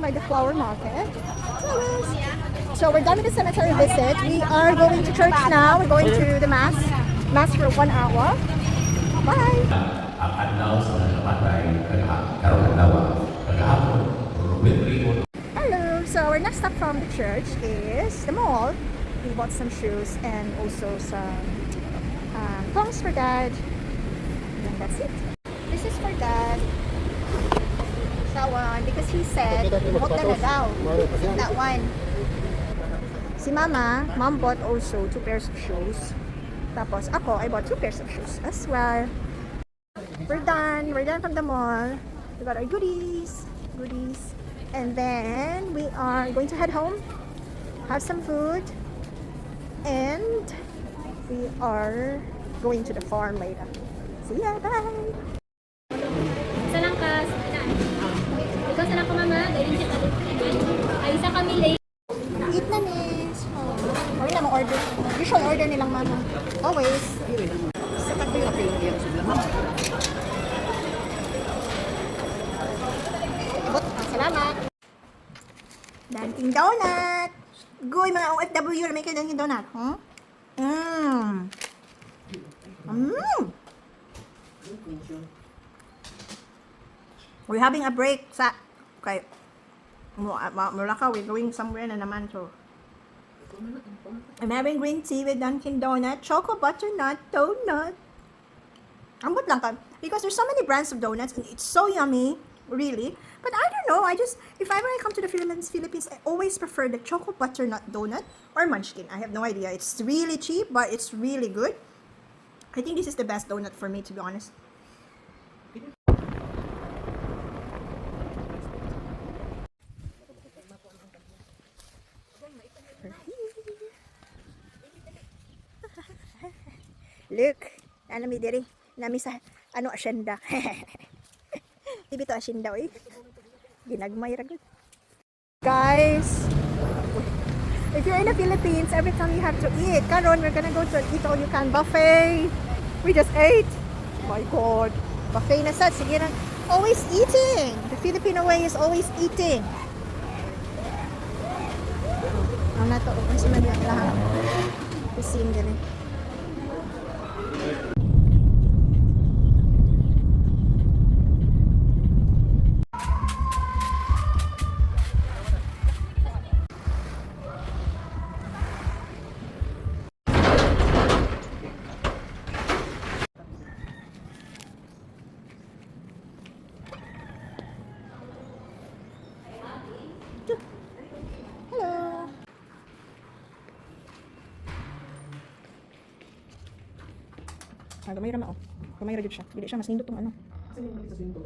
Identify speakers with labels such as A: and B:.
A: by the flower market. So we're done with the cemetery visit. We are going to church now. We're going to the mass. Mass for 1 hour. Bye! Hello! So our next stop from the church is the mall. We bought some shoes and also some thongs for Dad. And that's it. This is for Dad. That one, because he said, bought na daw. That one. Si Mom bought also 2 pairs of shoes. Tapos ako, I bought 2 pairs of shoes as well. We're done from the mall. We got our goodies. And then we are going to head home, have some food, and we are going to the farm later. See ya, bye!
B: Isa lang kas, ikaw sa lang ko mama, galing siya ay isa kami late.
A: Eat na, Nis. Oh. Or na mo order. Usual order nilang mama. Always. Salamat. Dunkin' Donut. Goy, mga OFW na may kayo Dunkin' Donut. Huh? We're having a break sa okay. Mulaka, we're going somewhere na naman, so I'm having green tea with Dunkin' Donut, choco butternut donut. Ambot lang ka. Because there's so many brands of donuts and it's so yummy, really. But I don't know, if ever I come to the Philippines, I always prefer the choco butternut donut or munchkin. I have no idea. It's really cheap, but it's really good. I think this is the best donut for me, to be honest. Look, nami diri, nami sa asyenda. Ibi to asyenda oy. Ginagmay ra gud. Guys, if you're in the Philippines, every time you have to eat. Karon, we're gonna go to an eat all you can buffet. We just ate. My God, buffet na sad. Sige na. Always eating. The Filipino way is always eating. Ano na to? Kung sino na lahat. Kusin gani. Gamay ra mao. Gamay ra jud siya. Dili siya mas nindot tong ano. Cute.